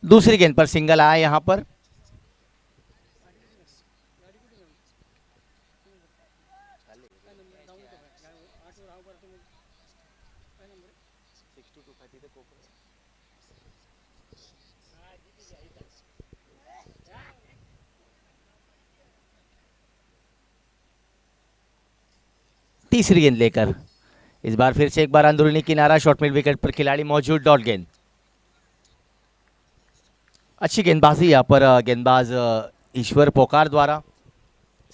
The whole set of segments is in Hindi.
दूसरी गेंद पर सिंगल आया यहां पर। तीसरी गेंद लेकर इस बार फिर से एक बार अंदरूनी किनारा, शॉर्ट मिड विकेट पर खिलाड़ी मौजूद, डॉट गेंद। अच्छी गेंदबाजी यहाँ पर गेंदबाज ईश्वर पोकार द्वारा,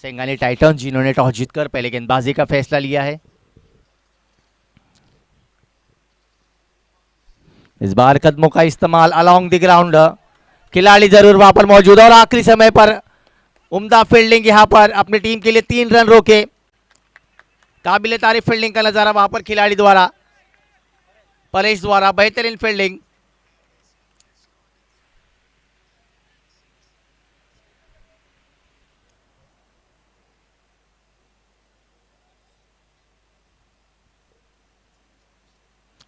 सेंगानी टाइटन जिन्होंने टॉस जीतकर पहले गेंदबाजी का फैसला लिया है। इस बार कदमों का इस्तेमाल अलोंग द ग्राउंड, खिलाड़ी जरूर वहां पर मौजूद और आखिरी समय पर उम्दा फील्डिंग यहां पर अपनी टीम के लिए 3 रन रोके। काबिल तारीफ फील्डिंग का नजारा वहां पर खिलाड़ी द्वारा, परेश द्वारा बेहतरीन फील्डिंग।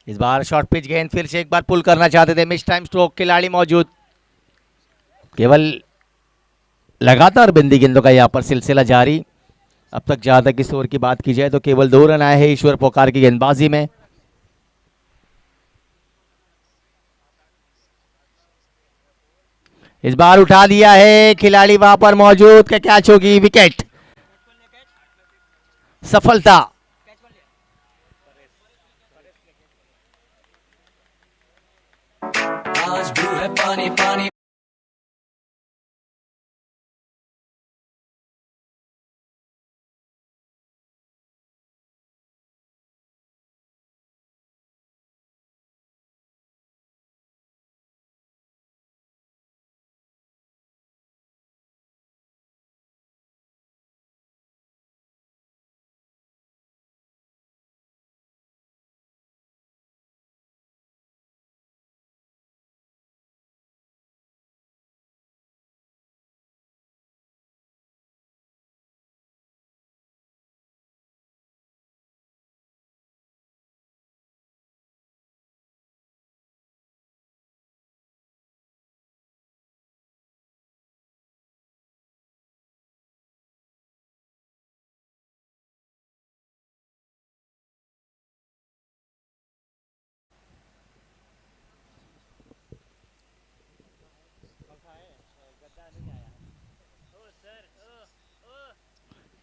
इस बार शॉर्ट पिच गेंद, फिर से एक बार पुल करना चाहते थे, मिस टाइम स्ट्रोक, खिलाड़ी मौजूद। केवल लगातार बिंदी गेंदों का यहां पर सिलसिला जारी। अब तक जहां तक इस ओवर की बात की जाए तो केवल 2 रन आए हैं ईश्वर पोकार की गेंदबाजी में। इस बार उठा दिया है, खिलाड़ी वहां पर मौजूद, क्या कैच होगी, विकेट, सफलता। आज ब्लू है पानी पानी।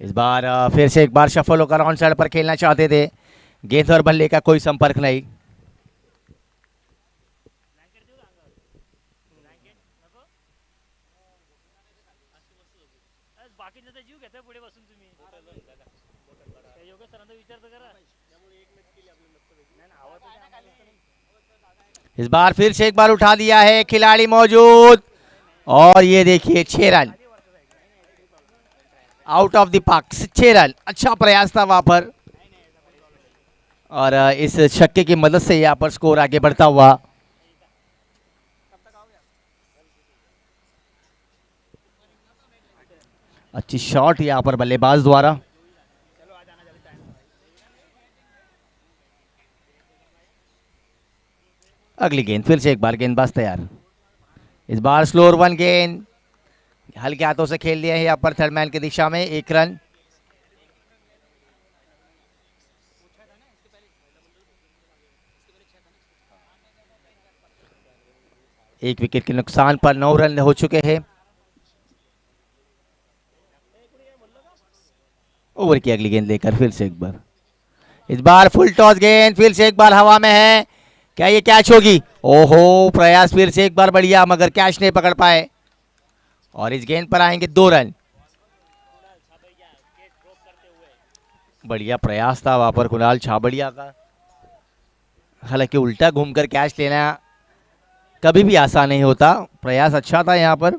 इस बार फिर से एक बार शफल होकर ऑन साइड पर खेलना चाहते थे, गेंद और बल्ले का कोई संपर्क नहीं। इस बार फिर से एक बार उठा दिया है, खिलाड़ी मौजूद और ये देखिए 6 run out of the park, 6 run. अच्छा प्रयास था वहां पर और इस छक्के की मदद से यहां पर स्कोर आगे बढ़ता हुआ। अच्छी शॉट यहां पर बल्लेबाज द्वारा। अगली गेंद, फिर से एक बार गेंदबाज तैयार। इस बार स्लोअर 1 गेंद, हल्के हाथों से खेल लिया है यहाँ पर थर्ड मैन की दिशा में, 1 रन। एक विकेट के नुकसान पर 9 रन हो चुके हैं। ओवर की अगली गेंद लेकर फिर से एक बार, इस बार फुल टॉस गेंद, फिर से एक बार हवा में है, क्या ये कैच होगी? ओहो, प्रयास फिर से एक बार बढ़िया मगर कैच नहीं पकड़ पाए और इस गेंद पर आएंगे 2 रन। बढ़िया प्रयास था वहां पर कुणाल छाबड़िया का, हालांकि उल्टा घूमकर कैच लेना कभी भी आसान नहीं होता, प्रयास अच्छा था यहां पर।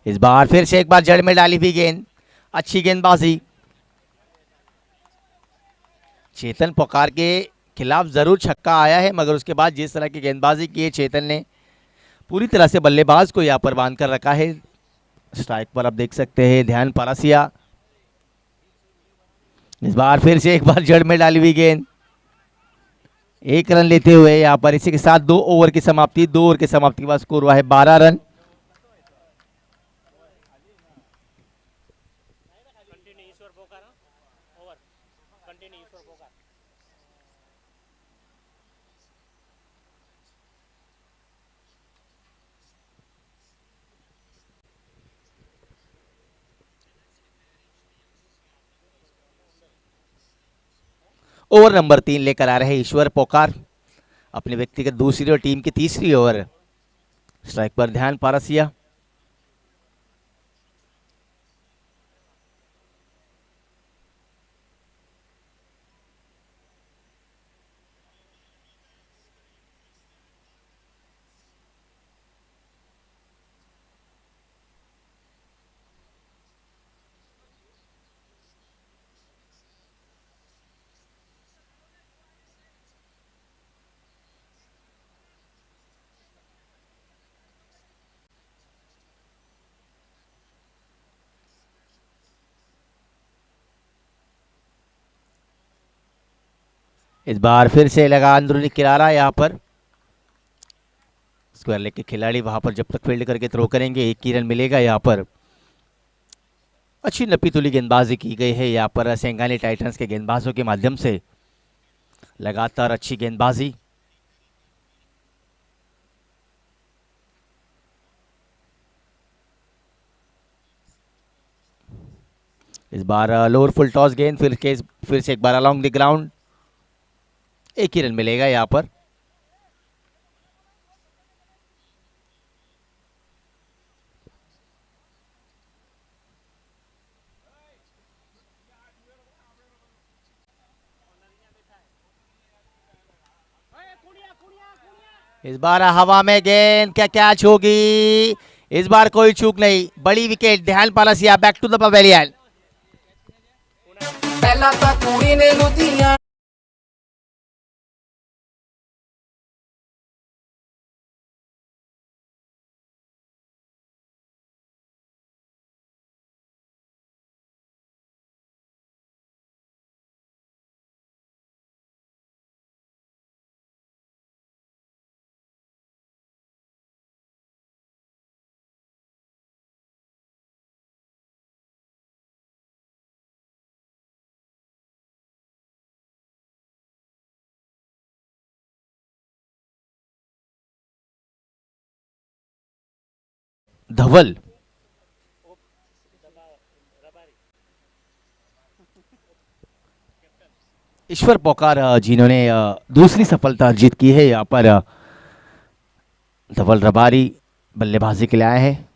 इस बार फिर से एक बार जड़ में डाली हुई गेंद, अच्छी गेंदबाजी। चेतन पोकार के खिलाफ जरूर छक्का आया है मगर उसके बाद जिस तरह की गेंदबाजी की है चेतन ने, पूरी तरह से बल्लेबाज को यहां पर बांध कर रखा है। स्ट्राइक पर आप देख सकते हैं ध्यान परसिया, इस बार फिर से एक बार जड़ में डाली हुई गेंद, 1 रन लेते हुए यहाँ पर इसी के साथ 2 ओवर की समाप्ति। 2 ओवर की समाप्ति के बाद स्कोर हुआ है 12 रन। ओवर नंबर 3 लेकर आ रहे हैं ईश्वर पोकार, अपने व्यक्तिगत दूसरी और टीम की तीसरी ओवर। स्ट्राइक पर ध्यान पारसिया, इस बार फिर से लगा अंदरूनी किनारा। यहाँ पर स्क्वायर लेग के खिलाड़ी वहां पर जब तक फील्ड करके थ्रो करेंगे 1 रन मिलेगा। यहाँ पर अच्छी नपी तुली गेंदबाजी की गई है यहाँ पर सेंगाली टाइटंस के गेंदबाजों के माध्यम से, लगातार अच्छी गेंदबाजी। इस बार लोअर फुल टॉस गेंद, फिर से एक बार अलोंग द ग्राउंड, 1 रन मिलेगा यहाँ पर। इस बार हवा में गेंद, क्या कैच होगी? इस बार कोई चूक नहीं, बड़ी विकेट। ध्यान पालसिया बैक टू द पवेलियन। पहला तो कुड़ी ने लुधियाना धवल, ईश्वर पोकार जिन्होंने दूसरी सफलता अर्जित की है यहाँ पर। धवल रबारी बल्लेबाजी के लिए आए हैं,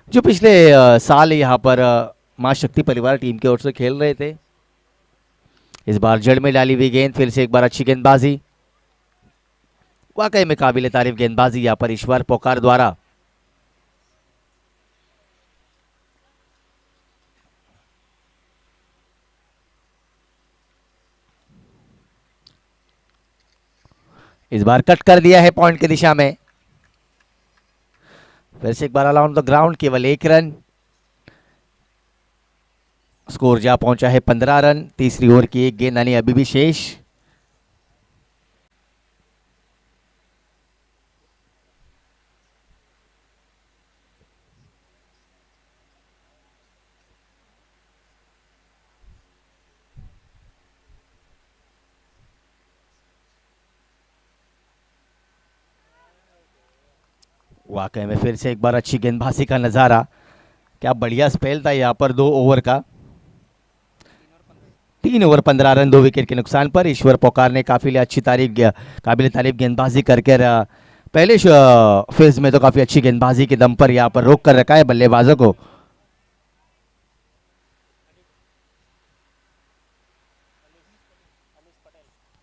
जो पिछले साल यहाँ पर मां शक्ति परिवार टीम की ओर से खेल रहे थे। इस बार जड़ में डाली हुई गेंद, फिर से एक बार अच्छी गेंदबाजी, वाकई में काबिल तारीफ गेंदबाजी यहाँ पर ईश्वर पोकार द्वारा। इस बार कट कर दिया है पॉइंट की दिशा में। फिर से एक बार अराउंड द ग्राउंड, केवल 1 रन। स्कोर जा पहुंचा है 15 रन। तीसरी ओवर की एक गेंद आनी अभी भी शेष। वाकई में फिर से एक बार अच्छी गेंदबाजी का नजारा, क्या बढ़िया स्पेल था यहाँ पर 2 ओवर का। 3 ओवर 15 रन, 2 विकेट के नुकसान पर ईश्वर पोकार ने काफी अच्छी काबिल तारीफ गेंदबाजी करके पहले फेज में तो काफी अच्छी गेंदबाजी के दम पर यहाँ पर रोक कर रखा है बल्लेबाजों को।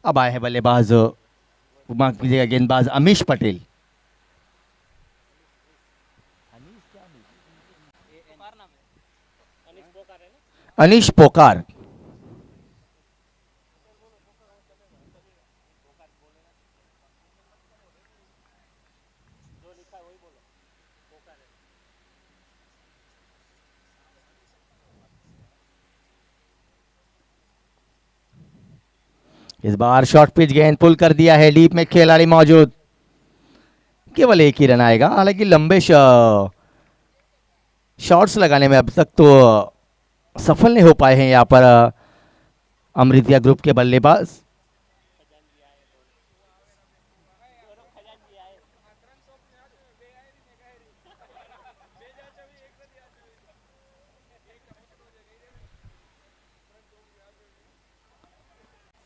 अब आए हैं बल्लेबाज, माफ कीजिएगा, गेंदबाज अमीश पटेल। अनीश पोकार। इस बार शॉर्ट पिच गेंद पुल कर दिया है, डीप में खिलाड़ी मौजूद, केवल एक ही रन आएगा। हालांकि लंबे शॉट्स लगाने में अब तक तो सफल नहीं हो पाए हैं यहाँ पर अमृतिया ग्रुप के बल्लेबाज।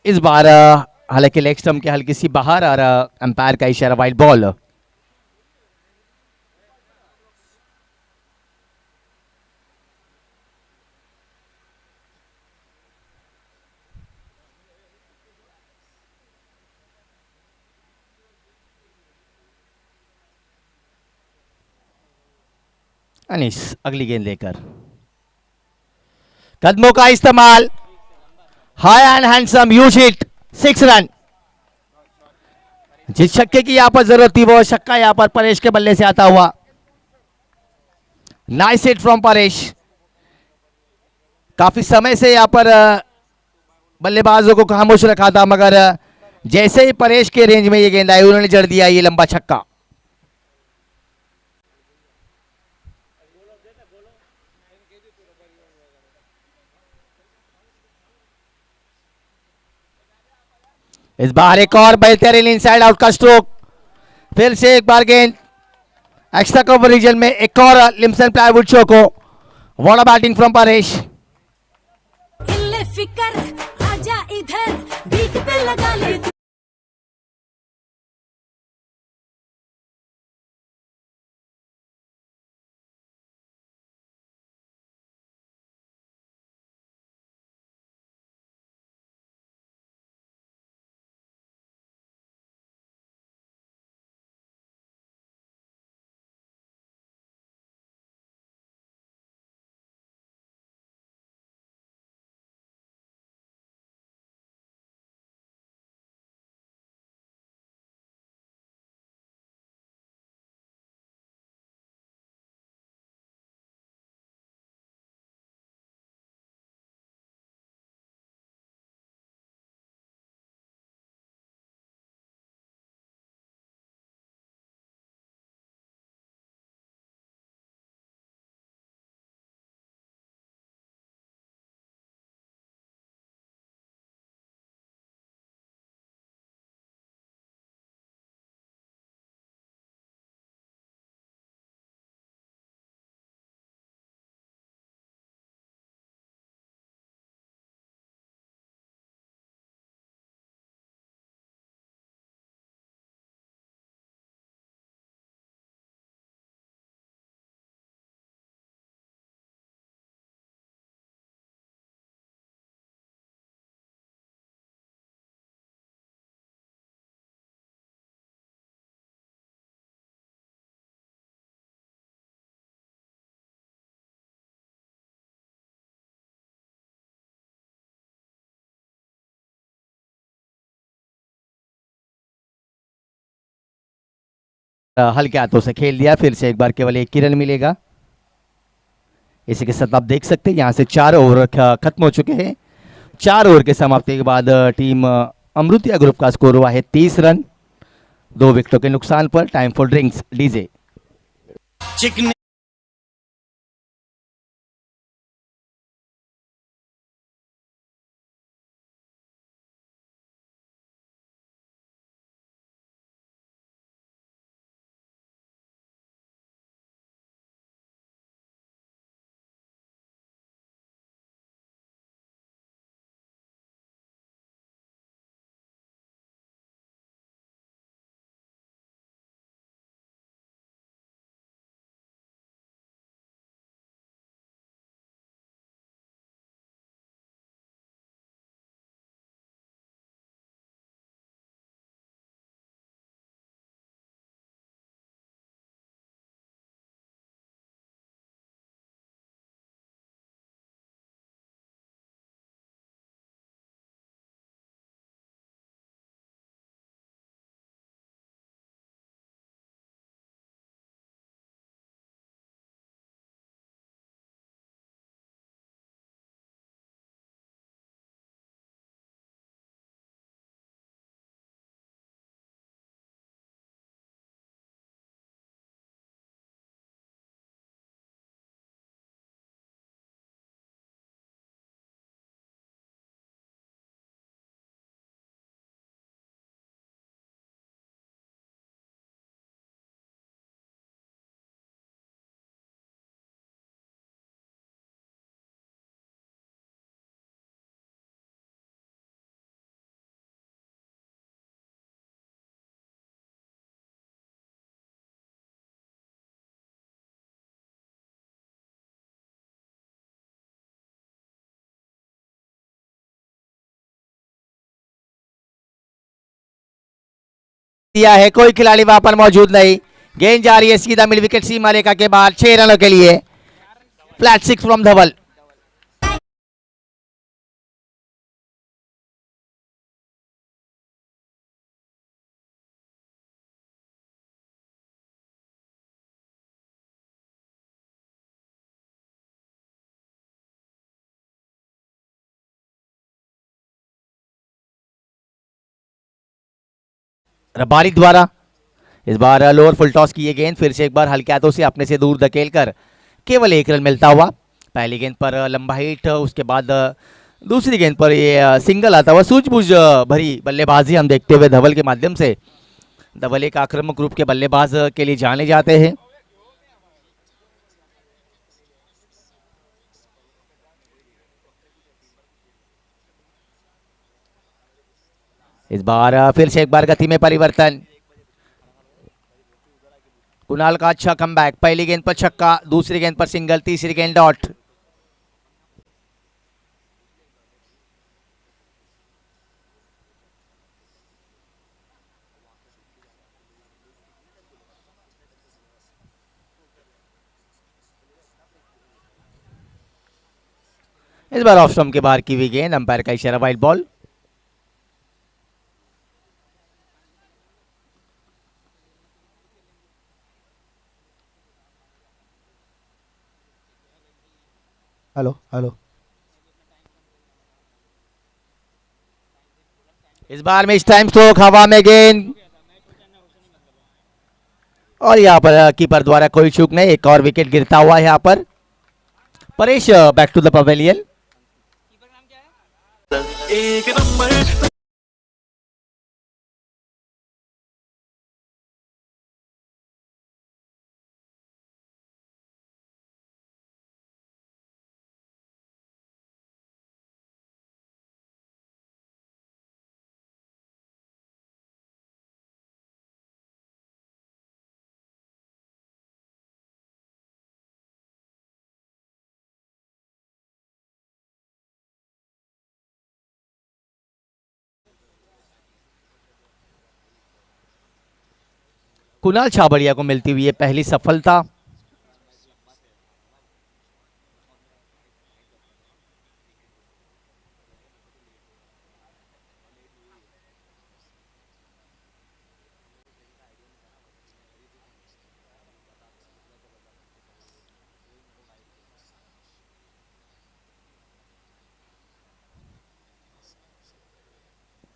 इस बार हालांकि लेग स्टंप के हल्की सी बाहर और अंपायर का इशारा वाइड बॉल। अनीस अगली गेंद लेकर, कदमों का इस्तेमाल, high and handsome huge hit, 6 run. जिस छक्के की यहां पर जरूरत थी वो छक्का यहां पर परेश के बल्ले से आता हुआ। Nice hit from Paresh. काफी समय से यहां पर बल्लेबाजों को खामोश रखा था, मगर जैसे ही परेश के रेंज में ये गेंद आई उन्होंने जड़ दिया ये लंबा छक्का। इस बार एक और बेहतरीन इनसाइड आउट का स्ट्रोक, फिर से एक बार गेंद एक्स्ट्रा कवर रीजन में, एक और लिम्सन प्लाईवुड शो को। What a batting from Paresh. इल्ले फिकर आजा इधर, बीट पे लगा ले हल्के हाथों से खेल दिया, फिर से एक बार केवल एक ही रन मिलेगा। इसी के साथ आप देख सकते हैं यहां से 4 ओवर खत्म हो चुके हैं। 4 ओवर के समाप्ति के बाद टीम अमृतिया ग्रुप का स्कोर हुआ है 30 रन, 2 विकेटों के नुकसान पर। Time for drinks DJ. चिकने दिया है, कोई खिलाड़ी वहां पर मौजूद नहीं। गेंद जा रही है सीधा मिड विकेट सीमा रेखा के बाद 6 रनों के लिए। फ्लैट 6 फ्रॉम धवल। रबारी द्वारा इस बार लोअर फुल टॉस की ये गेंद फिर से एक बार हल्के हाथों से अपने से दूर धकेल कर केवल 1 रन मिलता हुआ। पहली गेंद पर लंबा हिट, उसके बाद दूसरी गेंद पर ये सिंगल आता हुआ। सूझबूझ भरी बल्लेबाजी हम देखते हुए धवल के माध्यम से। धवल एक आक्रामक ग्रुप के बल्लेबाज के लिए जाने जाते हैं। इस बार फिर से एक बार गति में परिवर्तन। कुणाल का अच्छा कमबैक। पहली गेंद पर छक्का, दूसरी गेंद पर सिंगल, तीसरी गेंद डॉट। इस बार ऑफ स्टंप के बाहर की हुई गेंद, अंपायर का इशारा वाइड बॉल। Hello hello. इस बार में इस टाइम स्ट्रोक, हवा में गेंद, और यहाँ पर कीपर द्वारा कोई चूक नहीं। एक और विकेट गिरता हुआ है यहाँ पर। Paresh back to the pavilion. एक नंबर। कुणाल छाबड़िया को मिलती हुई है पहली सफलता।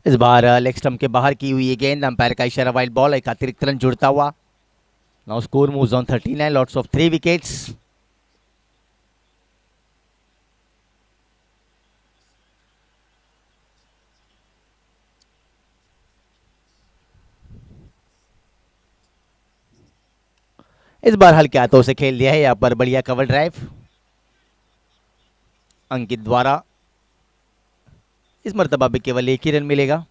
इस बार लेग स्टंप के बाहर की हुई है गेंद, अंपायर का इशारा वाइड बॉल। एक अतिरिक्त रन जुड़ता हुआ। Now score moves on 39, lots of 3 wickets. इस बार हल्के हाथों से खेल दिया है यहाँ पर, बढ़िया कवर ड्राइव अंकित द्वारा। इस मर्तबा भी केवल 1 ही रन मिलेगा।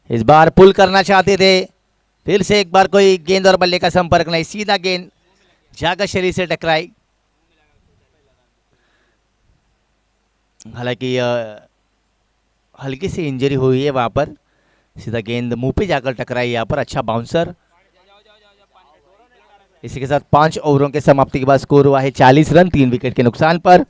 इस बार पुल करना चाहते थे, फिर से एक बार कोई गेंद और बल्ले का संपर्क नहीं, सीधा गेंद जाकर शरीर से टकराई। हालांकि हल्की सी इंजरी हुई है वहां पर, सीधा गेंद मुंह पे जाकर टकराई यहाँ पर। अच्छा बाउंसर। इसी के साथ 5 ओवरों के समाप्ति के बाद स्कोर हुआ है 40 रन, 3 विकेट के नुकसान पर।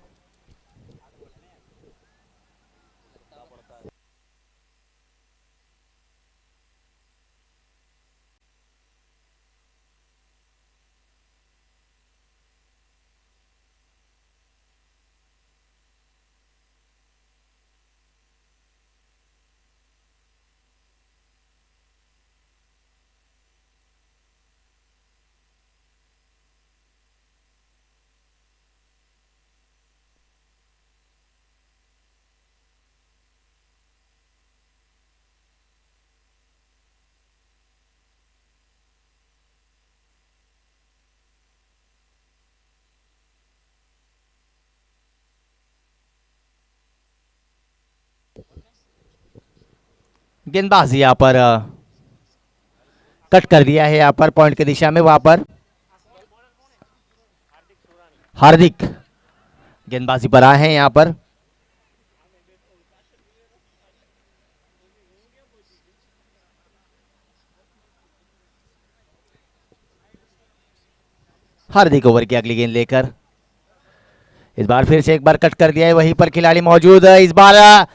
गेंदबाजी यहाँ पर कट कर दिया है यहाँ पर पॉइंट की दिशा में। वहां पर हार्दिक गेंदबाजी पर आए हैं यहाँ पर। हार्दिक ओवर की अगली गेंद लेकर इस बार फिर से एक बार कट कर दिया है, वहीं पर खिलाड़ी मौजूद है। इस बार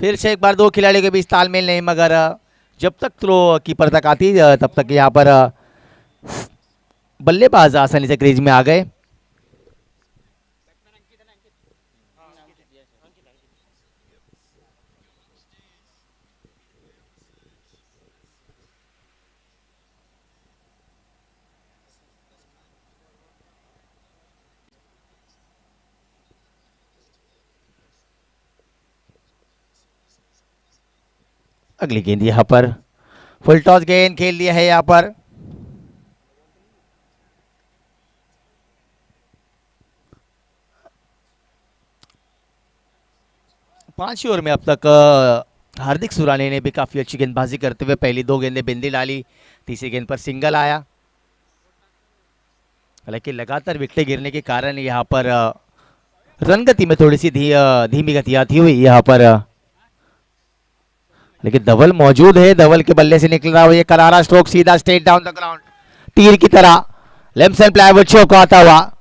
फिर से एक बार दो खिलाड़ियों के बीच तालमेल नहीं, मगर जब तक थ्रो कीपर तक आती तब तक यहाँ पर बल्लेबाज आसानी से क्रीज में आ गए। अगली गेंद यहाँ पर फुल टॉस गेंद खेल लिया है यहाँ पर। पांचवी ओवर में अब तक हार्दिक सुराने ने भी काफी अच्छी गेंदबाजी करते हुए पहली दो गेंदें बिंदी डाली, तीसरी गेंद पर सिंगल आया। हालांकि लगातार विकेटें गिरने के कारण यहाँ पर रन गति में थोड़ी सी धीमी गति आती हुई यहाँ पर लेकिन धवल मौजूद है। धवल के बल्ले से निकल रहा हुआ ये करारा स्ट्रोक सीधा स्ट्रेट डाउन द ग्राउंड, तीर की तरह लेम्सन प्लाईवुड चौंकाता हुआ।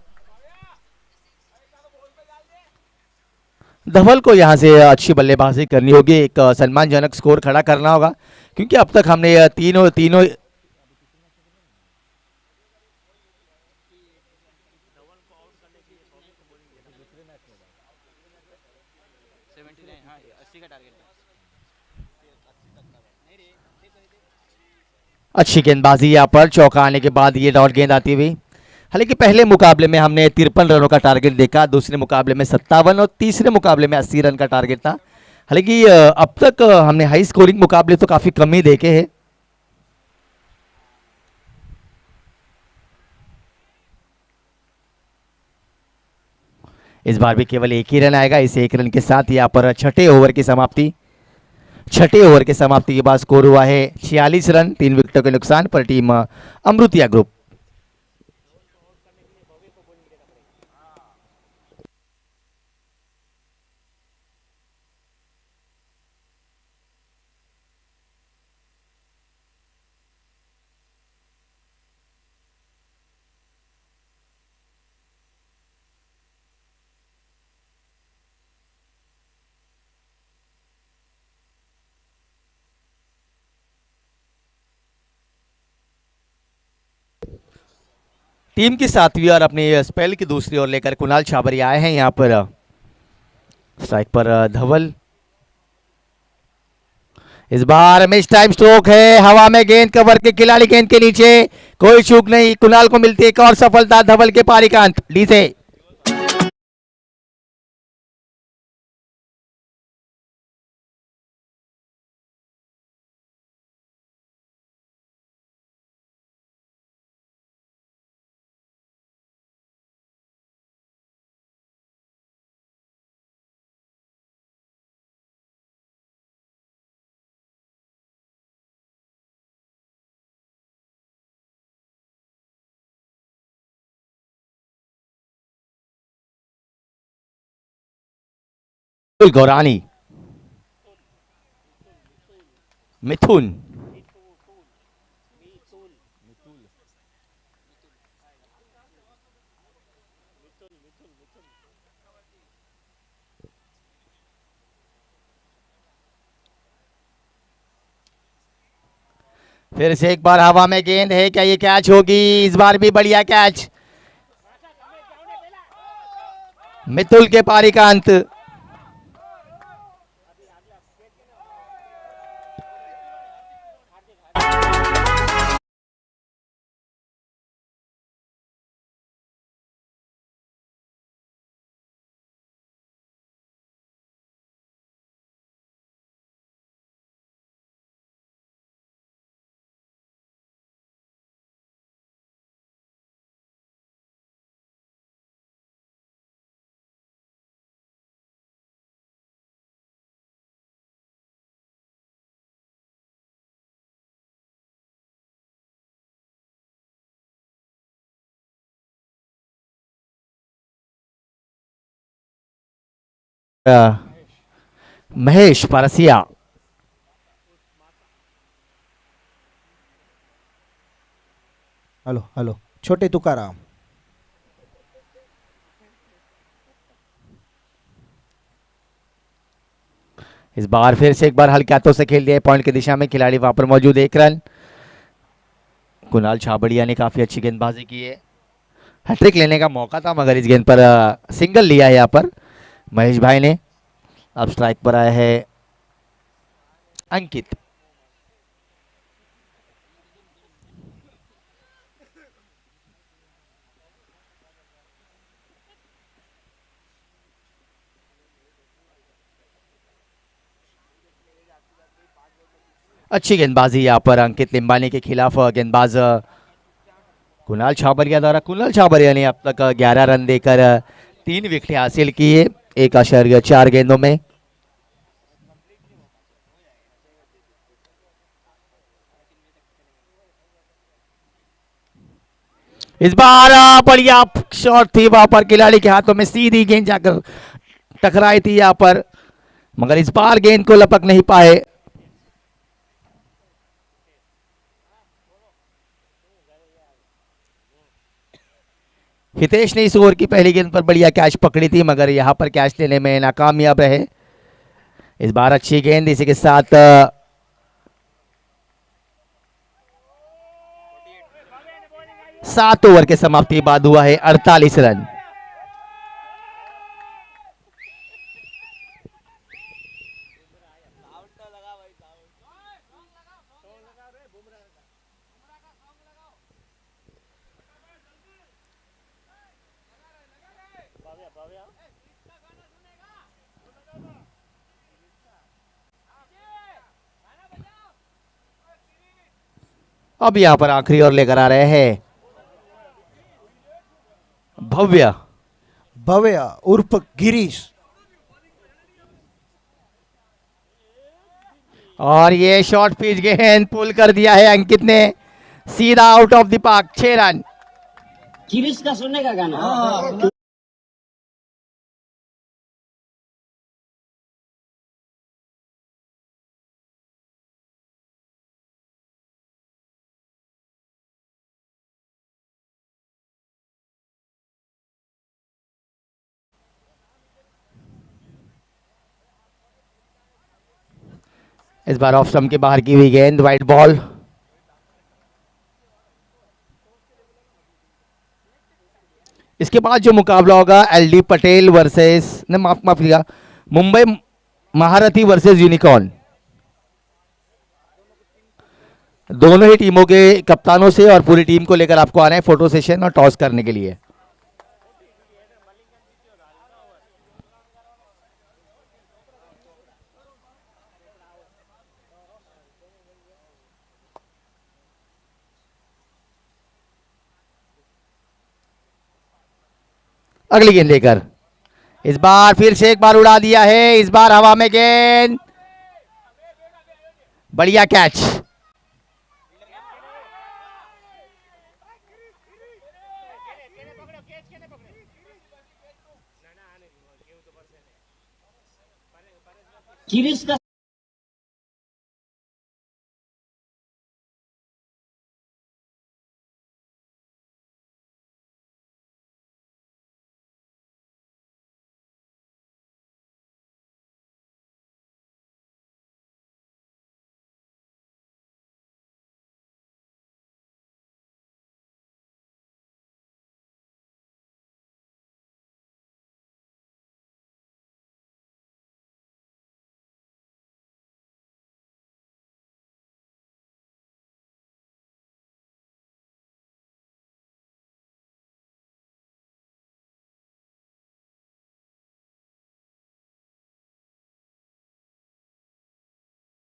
धवल को यहां से अच्छी बल्लेबाजी करनी होगी, एक सम्मानजनक स्कोर खड़ा करना होगा, क्योंकि अब तक हमने तीनों तीनों अच्छी गेंदबाजी यहाँ पर चौका आने के बाद ये डॉट गेंद आती हुई। हालांकि पहले मुकाबले में हमने 53 रनों का टारगेट देखा, दूसरे मुकाबले में 57 और तीसरे मुकाबले में 80 रन का टारगेट था। हालांकि अब तक हमने हाई स्कोरिंग मुकाबले तो काफी कम ही देखे हैं। इस बार भी केवल एक ही रन आएगा। इस एक रन के साथ यहाँ पर छठे ओवर की समाप्ति के बाद स्कोर हुआ है 46 रन, 3 विकेटों के नुकसान पर टीम अमृतिया ग्रुप। टीम की सातवीं और अपनी स्पेल की दूसरी ओर लेकर कुणाल छाबरी आए हैं यहाँ पर। स्ट्राइक पर धवल, इस बार मिस टाइम स्ट्रोक है, हवा में गेंद कवर के खिलाड़ी गेंद के नीचे, कोई चूक नहीं, कुणाल को मिलती एक और सफलता धवल के पारी का अंत डी से। गौरानी, मिथुन, फिर से एक बार हवा में गेंद है, क्या ये कैच होगी? इस बार भी बढ़िया कैच, मिथुल के पारी का अंत। महेश परसिया। हेलो हेलो छोटे तुकाराम। इस बार फिर से एक बार हल्के हाथों से खेल दिया पॉइंट की दिशा में, खिलाड़ी वहां पर मौजूद, 1 रन। कुणाल छाबड़िया ने काफी अच्छी गेंदबाजी की है, हैट्रिक लेने का मौका था मगर इस गेंद पर सिंगल लिया है यहाँ पर महेश भाई ने। अब स्ट्राइक पर आया है अंकित। अच्छी गेंदबाजी यहाँ पर अंकित लिंबानी के खिलाफ, गेंदबाज कुणाल छाबरिया द्वारा। कुणाल छाबरिया ने अब तक 11 रन देकर 3 विकेट हासिल की है 1.4 गेंदों में। इस बार बढ़िया शॉट थी वहां पर, खिलाड़ी के हाथों में सीधी गेंद जाकर टकराई थी यहाँ पर, मगर इस बार गेंद को लपक नहीं पाए। हितेश ने इस ओवर की पहली गेंद पर बढ़िया कैच पकड़ी थी मगर यहां पर कैच लेने में नाकामयाब रहे। इस बार अच्छी गेंद, इसी के साथ 7 ओवर के समाप्ति बाद हुआ है 48 रन। अब यहां पर आखिरी ओवर लेकर आ रहे हैं भव्य। भव्य उर्फ गिरीश। और ये शॉर्ट पिच गेंद पुल कर दिया है अंकित ने, सीधा out of the park, 6 run. Girish का सुनने का गाना। इस बार ऑफ स्टंप के बाहर की हुई गेंद, वाइड बॉल। इसके बाद जो मुकाबला होगा एलडी पटेल वर्सेस ने माफ किया, मुंबई महारथी वर्सेस यूनिकॉर्न। दोनों ही टीमों के कप्तानों से और पूरी टीम को लेकर आपको आना है फोटो सेशन और टॉस करने के लिए। अगली गेंद लेकर इस बार फिर से एक बार उड़ा दिया है, इस बार हवा में गेंद, बढ़िया कैच। गिरीश का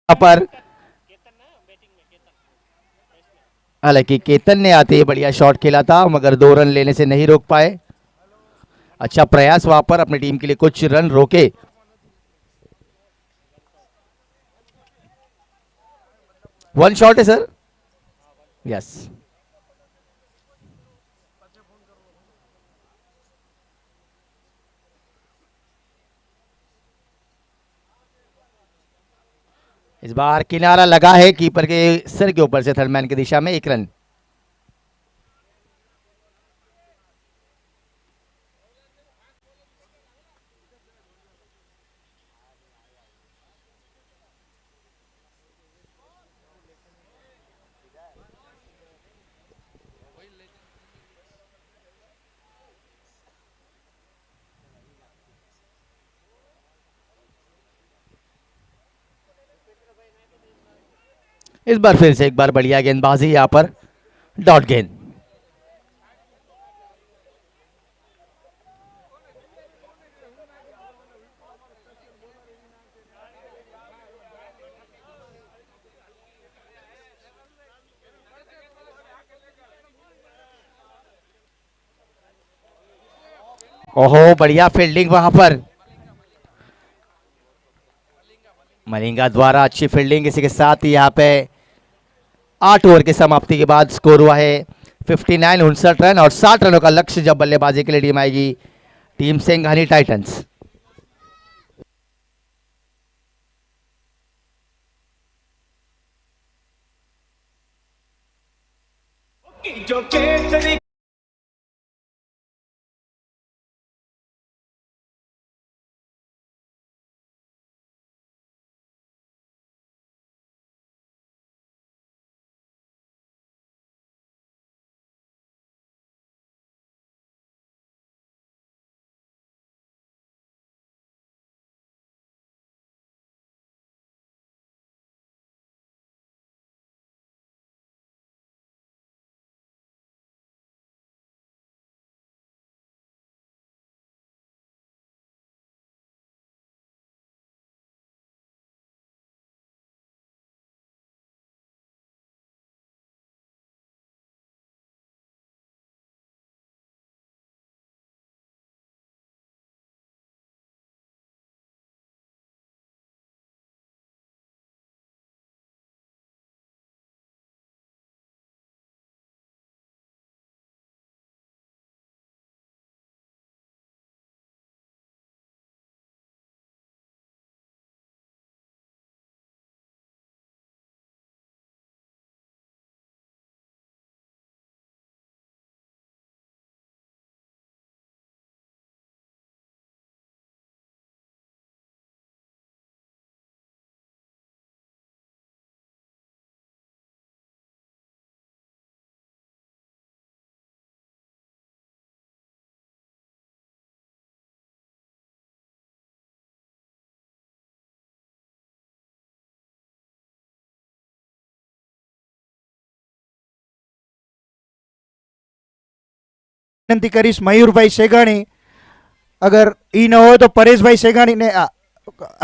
पर हालांकि केतन ने आते ही बढ़िया शॉट खेला था मगर 2 रन लेने से नहीं रोक पाए। अच्छा प्रयास वहां पर, अपनी टीम के लिए कुछ रन रोके। वन शॉट है सर, यस। इस बार किनारा लगा है कीपर के सिर के ऊपर से थर्डमैन की दिशा में, 1 रन। इस बार फिर से एक बार बढ़िया गेंदबाजी, यहां पर डॉट गेंद। ओहो, बढ़िया फील्डिंग वहां पर मलिंगा द्वारा, अच्छी फील्डिंग। इसी के साथ ही यहाँ पे 8 ओवर की समाप्ति के बाद स्कोर हुआ है 59, 59 रन, और 60 रनों का लक्ष्य जब बल्लेबाजी के लिए टीम आएगी टीम सिंघानी टाइटंस। जो केसरी વિનંતી કરીશ મયુરભાઈ સેગાણી, અગર ઈ ન હોય તો પરેશભાઈ સેગાણીને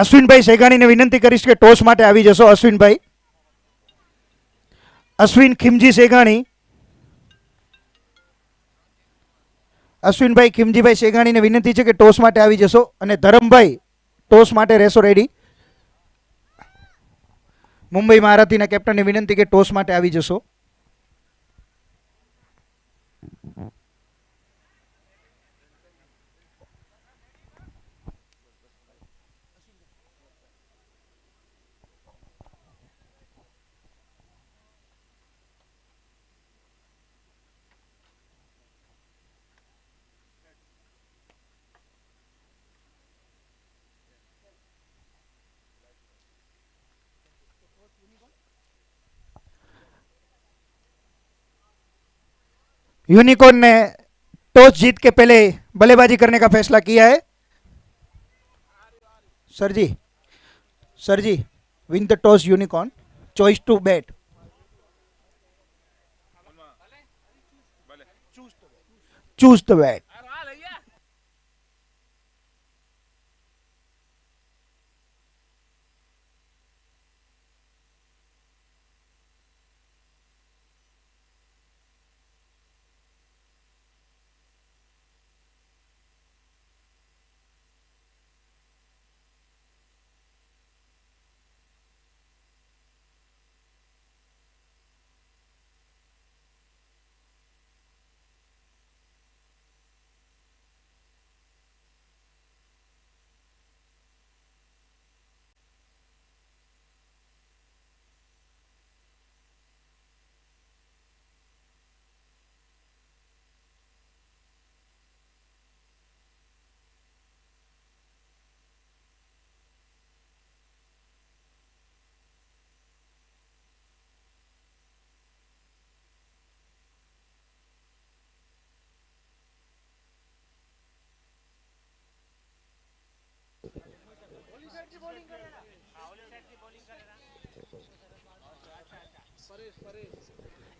અશ્વિનભાઈ સેગાણીને વિનંતી કરીશ કે ટોસ માટે આવી જશો. અશ્વિનભાઈ, અશ્વિન ખીમજી સેગાણી, અશ્વિનભાઈ ખીમજીભાઈ સેગાણીને વિનંતી છે કે ટોસ માટે આવી જશો. અને ધરમભાઈ, ટોસ માટે રહેશો રેડી. મુંબઈ મહારાથીના કેપ્ટનને વિનંતી કે ટોસ માટે આવી જશો. यूनिकॉर्न ने टॉस जीत के पहले बल्लेबाजी करने का फैसला किया है. Sir ji, win the toss unicorn, choice to bat. Choose the bat.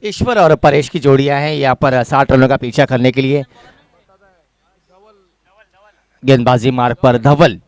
Ishwar और परेश की जोड़ियां हैं यहाँ पर 60 रनों का पीछा करने के लिए। गेंदबाजी मार्ग पर धवल।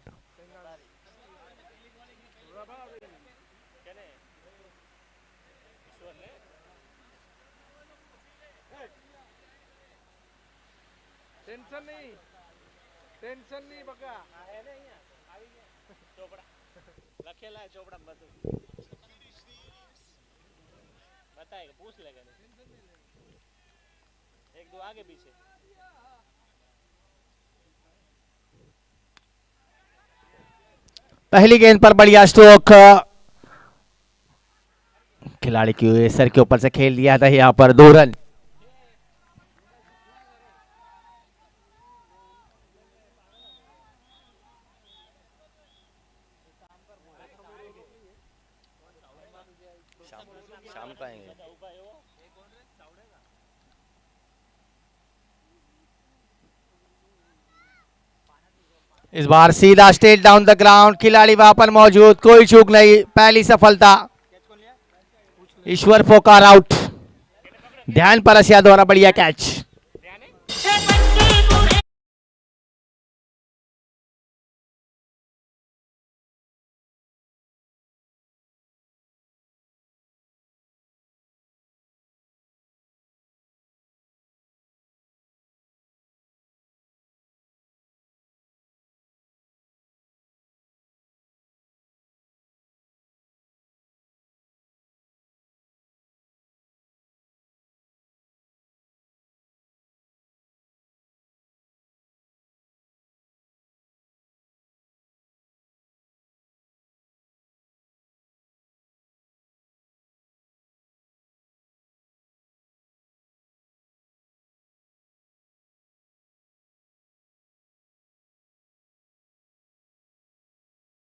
पहली गेंद पर बढ़िया स्ट्रोक, खिलाड़ी के सर के ऊपर से खेल दिया था यहाँ पर 2 रन। शाम को आएंगे। इस बार सीधा स्ट्रेट डाउन द ग्राउंड, खिलाड़ी वहां पर मौजूद, कोई चूक नहीं, पहली सफलता। ईश्वर फोकार आउट। ध्यान परसिया द्वारा बढ़िया कैच।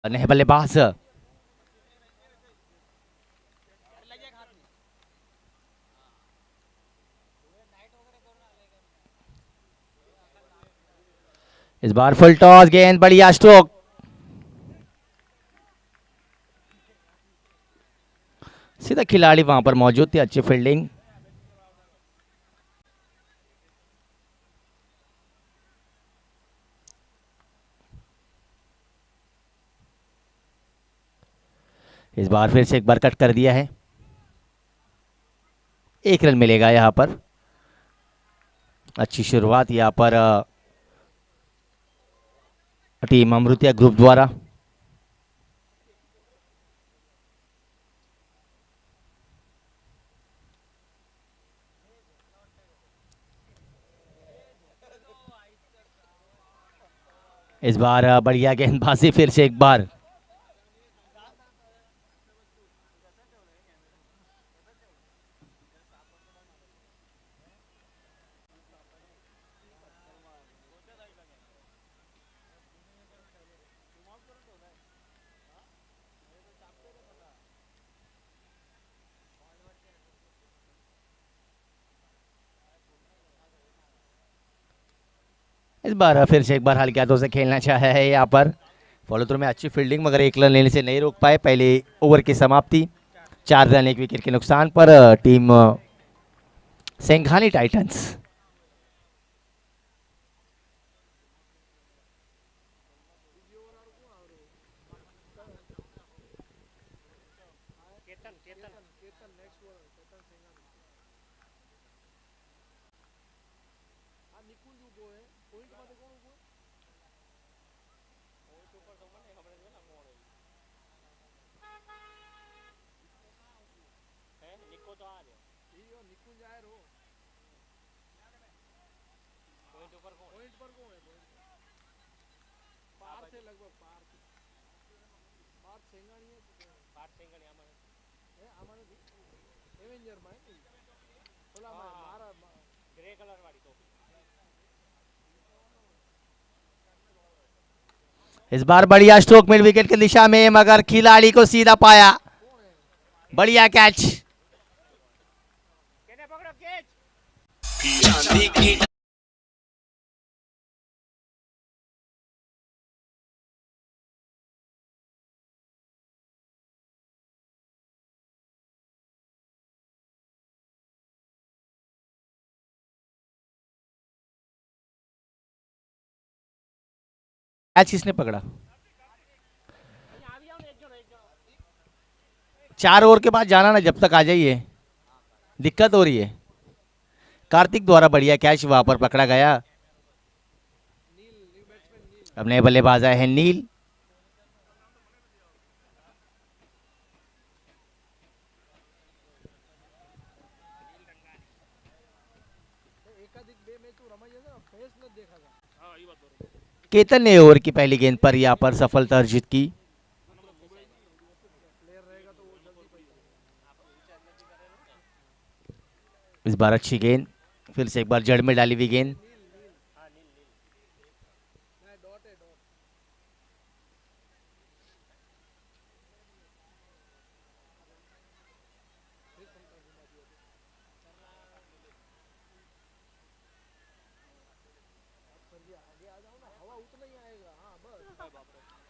नए बल्लेबाज इस बार फुल टॉस, गेंद बढ़िया स्ट्रोक। सीधा खिलाड़ी वहां पर मौजूद थे, अच्छी फील्डिंग। इस बार फिर से एक बार कट कर दिया है, 1 रन मिलेगा यहां पर। अच्छी शुरुआत यहां पर टीम अमृतिया ग्रुप द्वारा। इस बार बढ़िया गेंदबाजी फिर से एक बार। इस बार फिर से एक बार हल्के हाथों से खेलना चाहा है यहाँ पर। फॉलो थ्रू में अच्छी फील्डिंग, मगर 1 रन लेने से नहीं रोक पाए। पहले ओवर की समाप्ति 4 रन 1 विकेट के नुकसान पर टीम सेंघानी टाइटंस। इस बार बढ़िया स्ट्रोक मिड विकेट की दिशा में, मगर खिलाड़ी को सीधा पाया। बढ़िया कैच। कैच किसने पकड़ा? 4 ओवर के बाद जाना ना, जब तक आ जाइए, दिक्कत हो रही है। कार्तिक द्वारा बढ़िया कैच वहां पर पकड़ा गया। अब नए बल्लेबाज आए हैं नील। केतन ने ओवर की पहली गेंद पर यहां पर सफलता अर्जित की। इस बार अच्छी गेंद, फिर से एक बार जड़ में डाली हुई गेंद।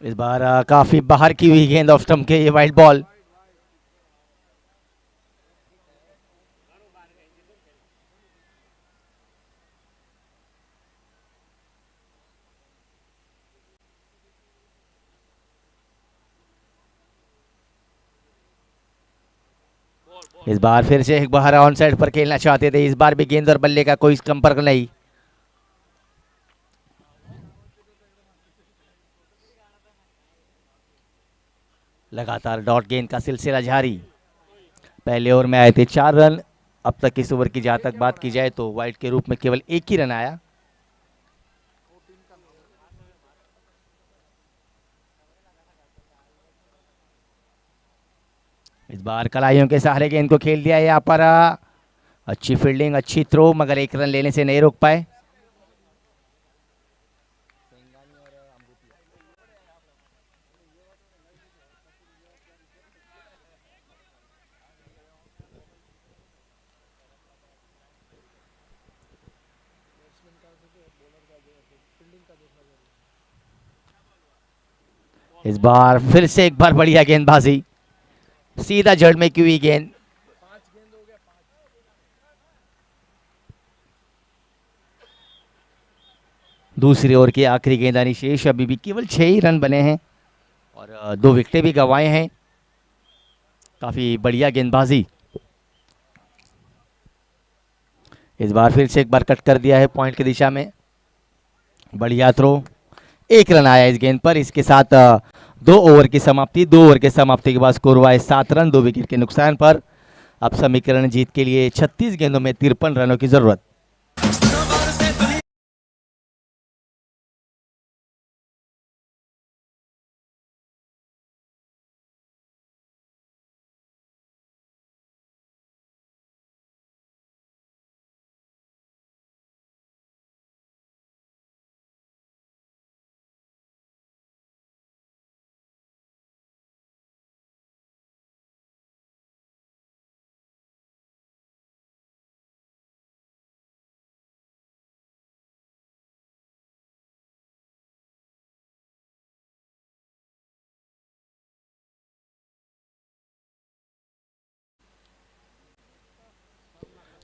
इस बार काफी बाहर की हुई गेंद ऑफ स्टंप के, ये वाइड बॉल। इस बार फिर से एक बार ऑन साइड पर खेलना चाहते थे, इस बार भी गेंद और बल्ले का कोई संपर्क नहीं। लगातार डॉट गेंद का सिलसिला जारी। पहले ओवर में आए थे 4 रन, अब तक इस ओवर की जहां तक बात की जाए तो वाइड के रूप में केवल 1 ही रन आया। इस बार कलाइयों के सहारे गेंद को खेल दिया यहाँ पर। अच्छी फील्डिंग, अच्छी थ्रो, मगर 1 रन लेने से नहीं रोक पाए। इस बार फिर से एक बार बढ़िया गेंदबाजी, सीधा जड़ में की हुई गेंद। दूसरी ओवर की आखिरी गेंद आनी शेष, अभी भी केवल 6 ही रन बने हैं और 2 विकेटें भी गंवाए हैं। काफी बढ़िया गेंदबाजी। इस बार फिर से एक बार कट कर दिया है पॉइंट की दिशा में। बढ़िया थ्रो, 1 रन आया इस गेंद पर। इसके साथ 2 ओवर की समाप्ति। 2 ओवर के समाप्ति के बाद स्कोर हुआ है 7 रन 2 विकेट के नुकसान पर। अब समीकरण जीत के लिए 36 गेंदों में 53 रनों की जरूरत।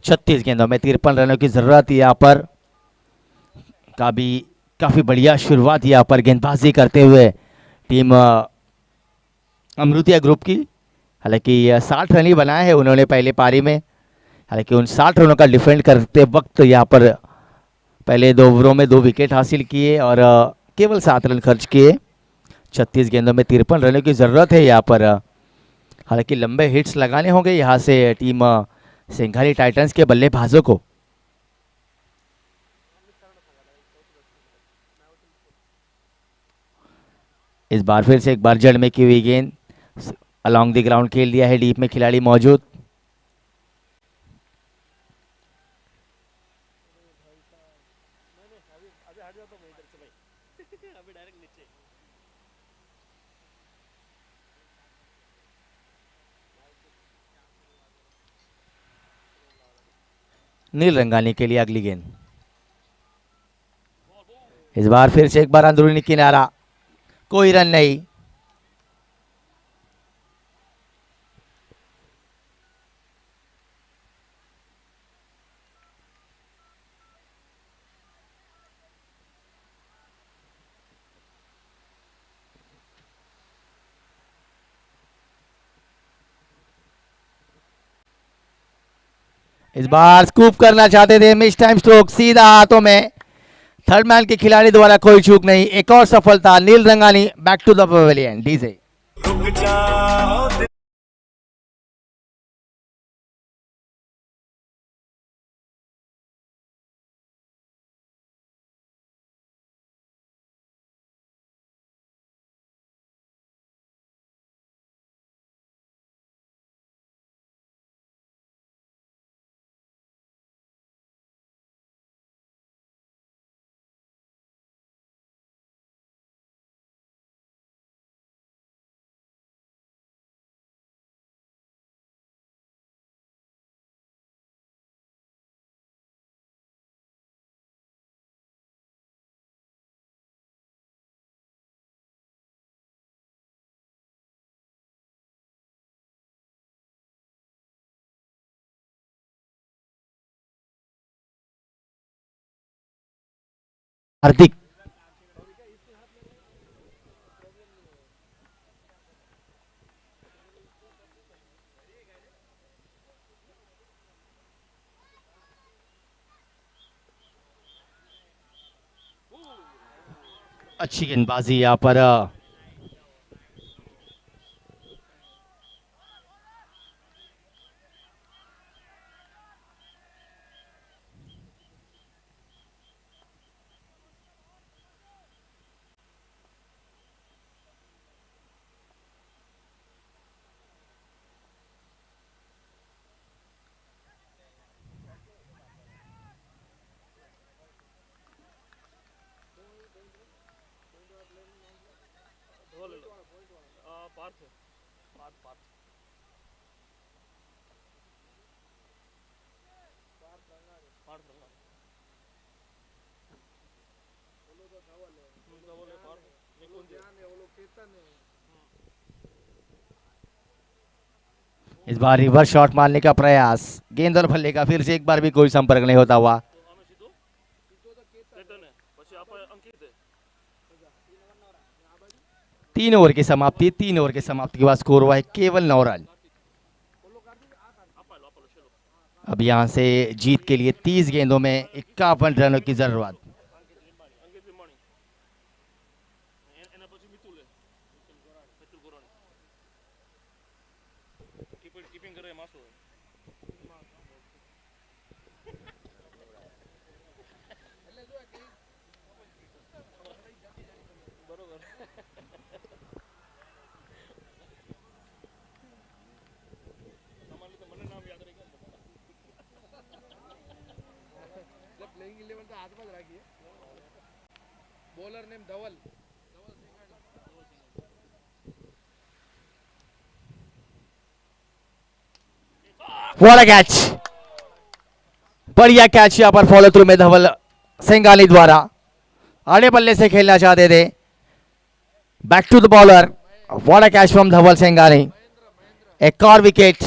छत्तीस गेंदों में 53 रनों की जरूरत। यहाँ पर काफी बढ़िया शुरुआत यहाँ पर गेंदबाजी करते हुए टीम अमृतिया ग्रुप की। हालांकि 60 रन ही बनाए हैं उन्होंने पहले पारी में। हालांकि उन 60 रनों का डिफेंड करते वक्त यहाँ पर पहले 2 ओवरों में 2 विकेट हासिल किए और केवल 7 रन खर्च किए। 36 गेंदों में 53 रनों की ज़रूरत है यहाँ पर। हालांकि लंबे हिट्स लगाने होंगे यहाँ से टीम सिंघाली टाइटंस के बल्लेबाजों को। इस बार फिर से एक बार जड़ में की हुई गेंद, अलोंग द ग्राउंड खेल दिया है, डीप में खिलाड़ी मौजूद। नील रंगानी के लिए अगली गेंद। इस बार फिर से एक बार अंदरूनी किनारा, कोई रन नहीं। इस बार स्कूप करना चाहते थे, मिस टाइम स्ट्रोक सीधा हाथों में। थर्ड मैन के खिलाड़ी द्वारा कोई चूक नहीं। एक और सफलता Neel Rangani. Back to the pavilion DJ. रुक जाओ दिल हार्दिक अच्छी गेंदबाजी यहाँ पर। इस बार रिवर्स शॉट मारने का प्रयास, गेंद और बल्ले का फिर से एक बार भी कोई संपर्क नहीं होता हुआ। 3 ओवर की समाप्ति, 3 ओवर की समाप्ति के बाद स्कोर हुआ है केवल 9 रन। अब यहां से जीत के लिए 30 गेंदों में 51 रनों की जरूरत। व्हाट अ कैच, बढ़िया कैच यहां पर फॉलो थ्रू में धवल सेंगाली द्वारा। आड़े बल्ले से खेलना चाहते थे। Back to the bowler, what a catch from Dhawal Sengali. एक और विकेट।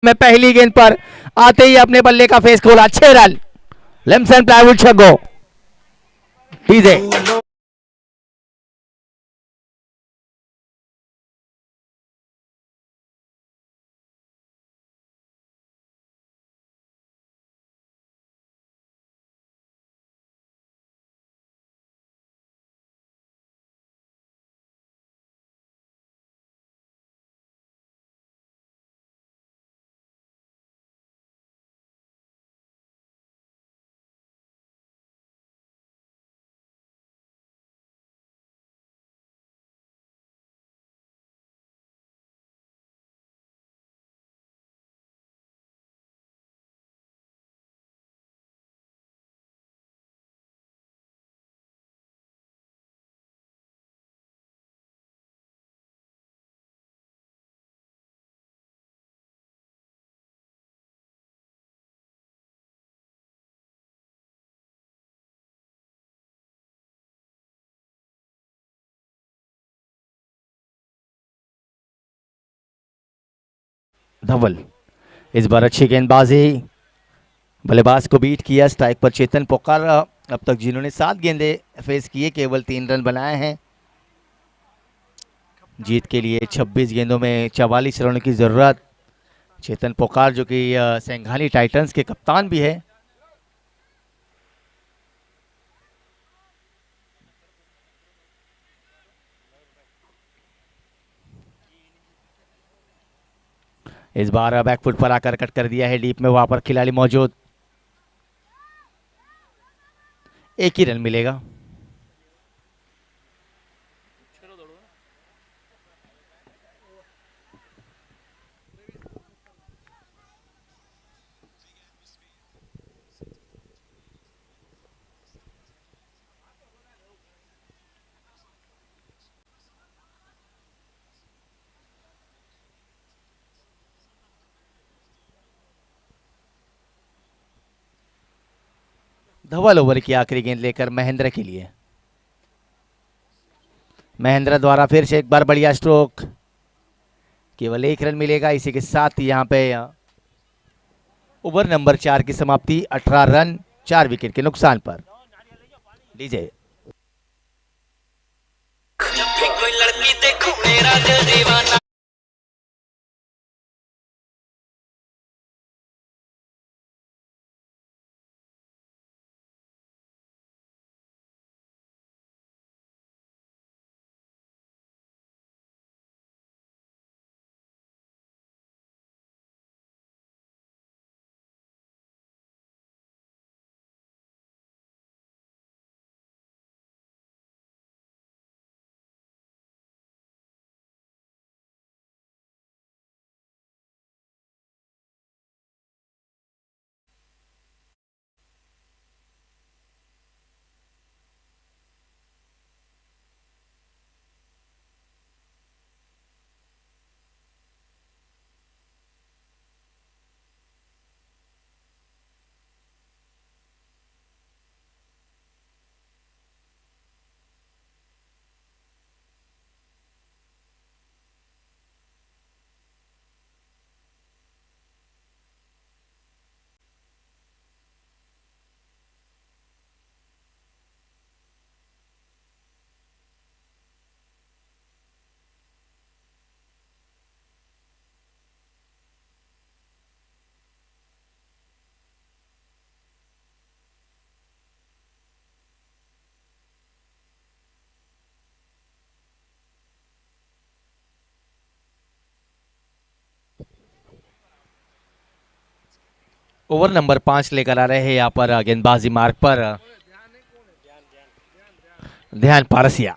में पहली गेंद पर आते ही अपने बल्ले का फेस खोला, 6 रन। लेम्सन प्लाईवुड छगो डीजे। धवल, इस बार अच्छी गेंदबाजी, बल्लेबाज को बीट किया। स्ट्राइक पर चेतन पोकार, अब तक जिन्होंने 7 गेंदे फेस किए केवल 3 रन बनाए हैं। जीत के लिए 26 गेंदों में 44 रनों की जरूरत। चेतन पोकार जो कि संघानी टाइटंस के कप्तान भी है। इस बार बैकफुट पर आकर कट कर दिया है डीप में, वहां पर खिलाड़ी मौजूद, एक ही रन मिलेगा। धवल ओवर की आखिरी गेंद लेकर महेंद्र के लिए। महेंद्र द्वारा फिर से एक बार बढ़िया स्ट्रोक, केवल 1 रन मिलेगा। इसी के साथ ही यहाँ पे ओवर नंबर 4 की समाप्ति 18 रन 4 विकेट के नुकसान पर। डीजे कोई लड़की देखो मेरा दिल दीवाना। ओवर नंबर 5 लेकर आ रहे हैं यहाँ पर गेंदबाजी मार्ग पर ध्यान पारसिया।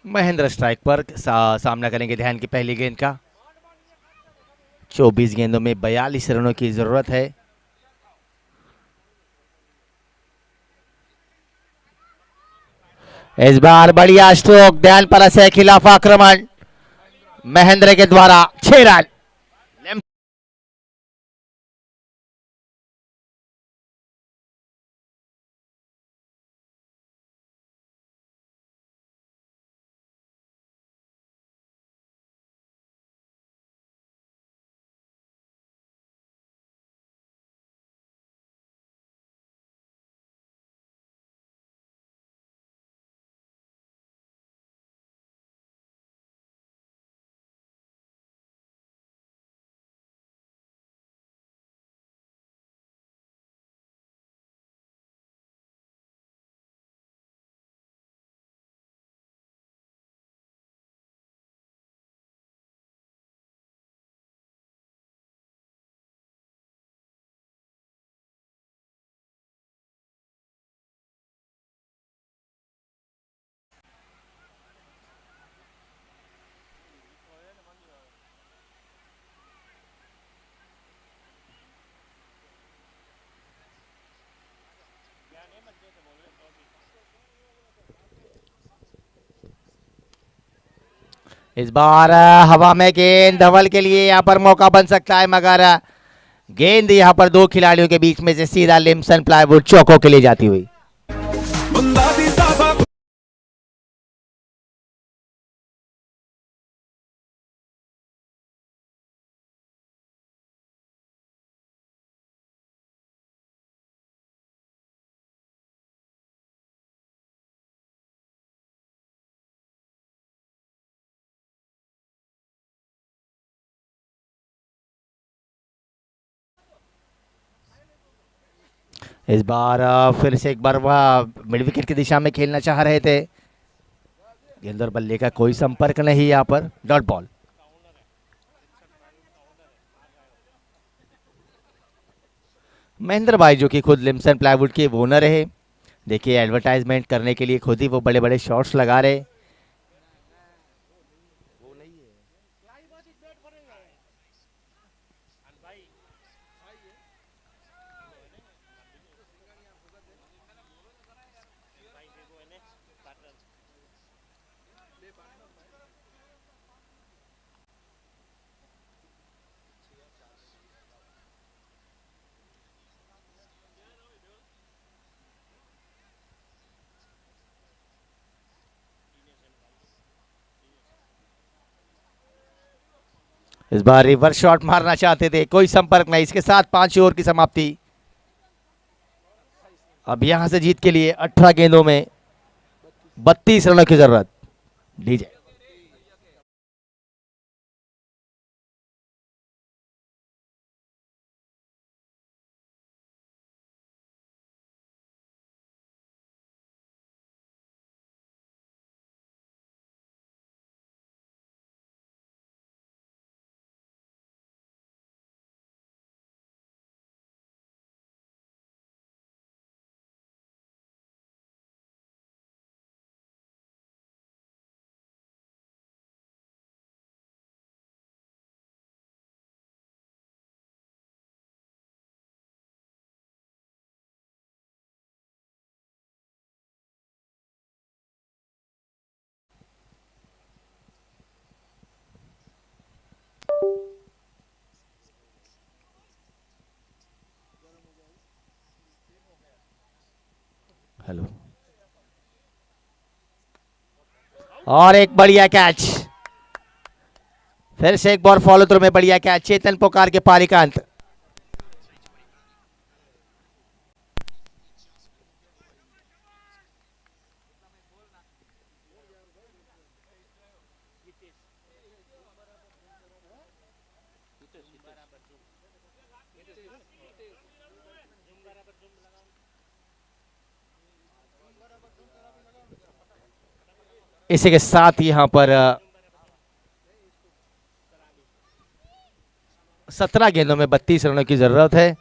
महेंद्र स्ट्राइक पर सामना करेंगे ध्यान की पहली गेंद का। 24 गेंदों में 42 रनों की जरूरत है। इस बार बढ़िया स्ट्रोक, ध्यान पर से खिलाफ आक्रमण महेंद्र के द्वारा 6 रन। इस बार हवा में गेंद धवल के लिए यहाँ पर मौका बन सकता है, मगर गेंद यहाँ पर दो खिलाड़ियों के बीच में से सीधा लिम्सन प्लाईवुड चौकों के लिए जाती हुई। बंदा भी दादा इस बार फिर से एक बार वह मिड विकेट की दिशा में खेलना चाह रहे थे। गेंद और बल्ले का कोई संपर्क नहीं, यहाँ पर डॉट बॉल। महेंद्र भाई जो कि खुद लिम्सन प्लाईवुड के ओनर है, देखिए एडवर्टाइजमेंट करने के लिए खुद ही वो बड़े बड़े शॉट्स लगा रहे। इस बार रिवर्स शॉट मारना चाहते थे, कोई संपर्क नहीं। इसके साथ 5 ओवर की समाप्ति। अब यहां से जीत के लिए 18 गेंदों में 32 रनों की जरूरत। डीजे हेलो, और एक बढ़िया कैच। फिर से एक बार फॉलो थ्रू में बढ़िया कैच। चेतन पुकार के पारी का अंत। इसी के साथ यहां पर 17 गेंदों में 32 रनों की जरूरत है।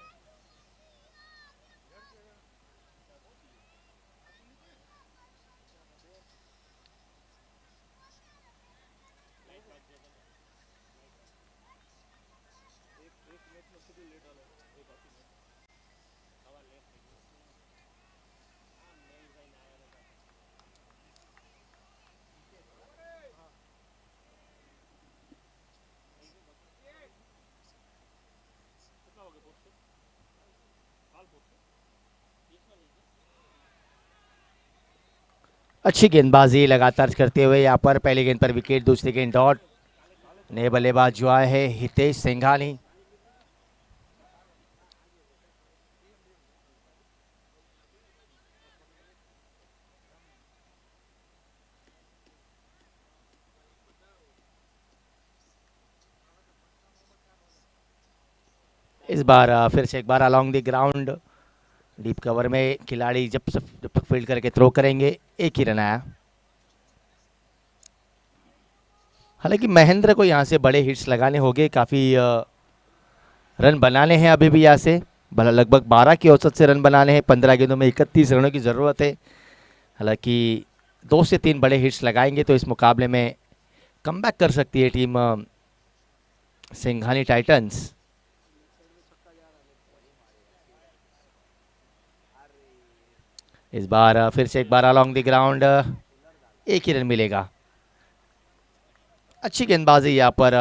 अच्छी गेंदबाजी लगातार करते हुए यहाँ पर पहली गेंद पर विकेट, दूसरी गेंद डॉट। नए बल्लेबाज जो आए हैं हितेश सिंघानी। इस बार फिर से एक बार along the ground deep cover में खिलाड़ी जब तक फील्ड करके थ्रो करेंगे, एक ही रन आया। हालांकि महेंद्र को यहाँ से बड़े हिट्स लगाने होंगे, काफ़ी रन बनाने हैं अभी भी यहाँ से। लगभग 12 की औसत से रन बनाने हैं। 15 गेंदों में 31 रनों की ज़रूरत है। हालांकि 2 से 3 बड़े हिट्स लगाएंगे तो इस मुकाबले में कमबैक कर सकती है टीम सिंघानी टाइटंस। इस बार फिर से एक बार अलोंग द ग्राउंड एक ही रन मिलेगा। अच्छी गेंदबाजी यहाँ पर,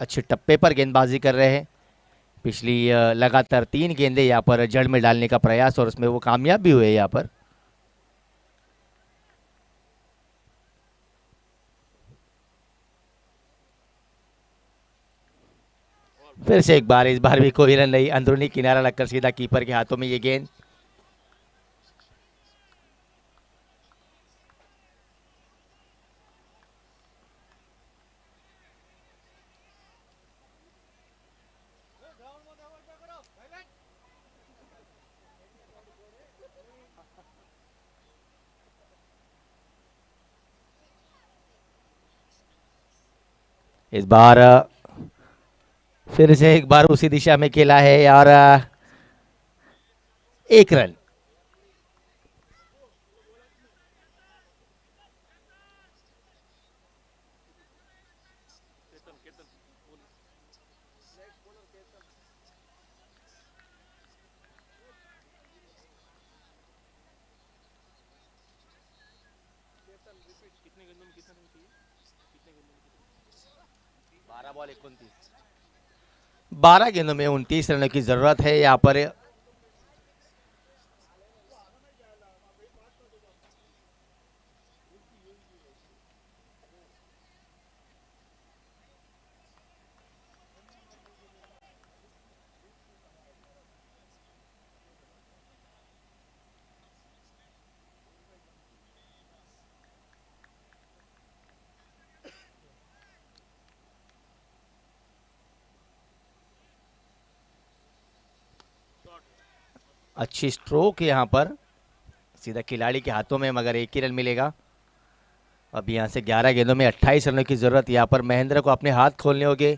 अच्छे टप्पे पर गेंदबाजी कर रहे हैं। पिछली लगातार 3 गेंदें यहाँ पर जड़ में डालने का प्रयास और उसमें वो कामयाब भी हुए यहाँ पर। फिर से एक बार, इस बार भी कोई रन नहीं, अंदरूनी किनारा लगकर सीधा कीपर के हाथों में ये गेंद। इस बार फिर से एक बार उसी दिशा में खेला है और 1 रन। बॉल 12 गेंदों में 29 रनों की जरूरत है यहाँ पर। अच्छी स्ट्रोक यहाँ पर सीधा खिलाड़ी के हाथों में, मगर 1 ही रन मिलेगा। अब यहाँ से 11 गेंदों में 28 रनों की जरूरत। यहाँ पर महेंद्र को अपने हाथ खोलने होंगे।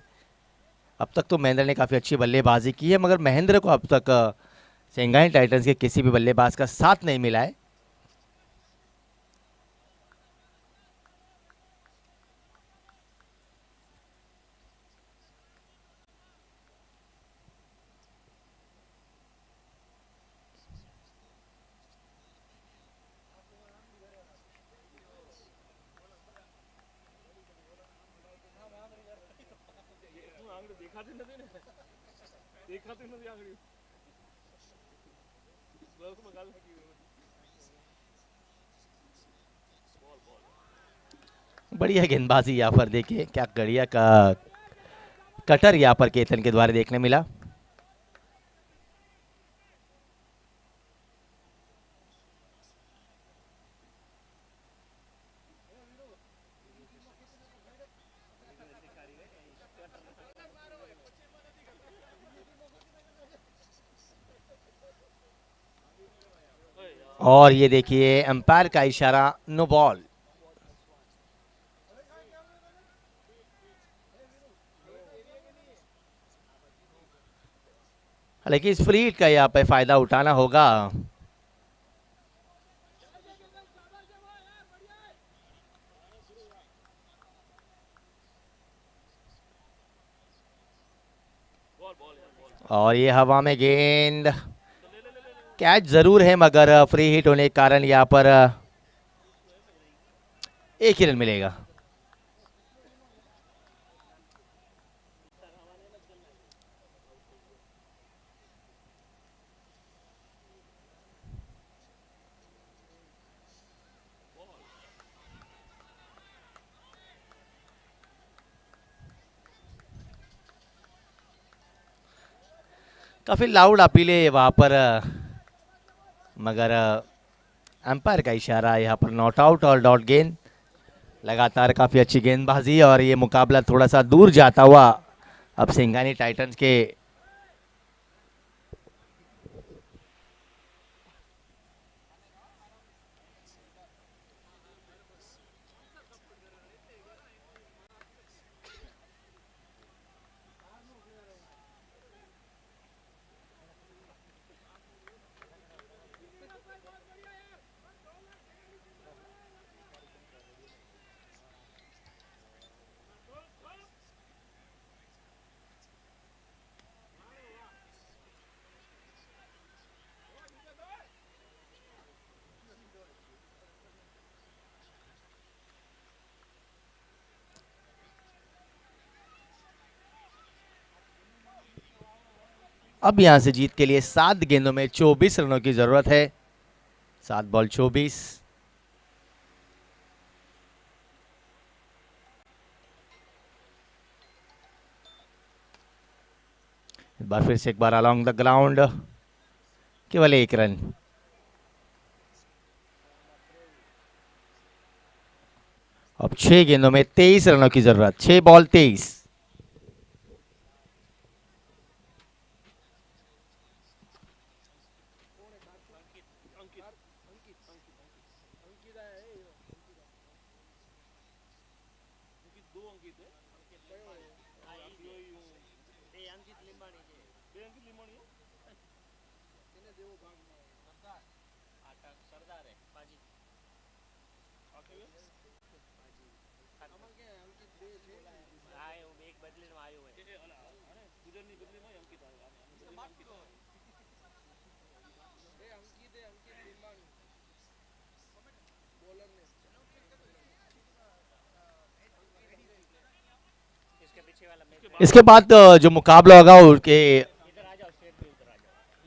अब तक तो महेंद्र ने काफ़ी अच्छी बल्लेबाजी की है, मगर महेंद्र को अब तक सेंगाई टाइटंस के किसी भी बल्लेबाज का साथ नहीं मिला है। बढ़िया गेंदबाजी यहाँ पर, देखिए क्या गड़िया का कटर यहाँ पर केतन के द्वारा देखने मिला। और ये देखिए अंपायर का इशारा, नो बॉल। हालांकि इस फ्री हिट का यहाँ पे फायदा उठाना होगा। और ये हवा में गेंद, कैच जरूर है मगर फ्री हिट होने के कारण यहाँ पर 1 ही रन मिलेगा। काफी लाउड अपील है वहां पर, मगर अंपायर का इशारा, यहाँ पर नॉट आउट और डॉट गेंद। लगातार काफ़ी अच्छी गेंदबाजी और ये मुकाबला थोड़ा सा दूर जाता हुआ अब सिंघानी टाइटंस के अब यहां से जीत के लिए 7 गेंदों में 24 रनों की जरूरत है। 7 बॉल 24। इस बार फिर से एक बार अलोंग द ग्राउंड, केवल 1 रन। अब 6 गेंदों में 23 रनों की जरूरत। 6 बॉल 23। इसके बाद जो मुकाबला होगा उनके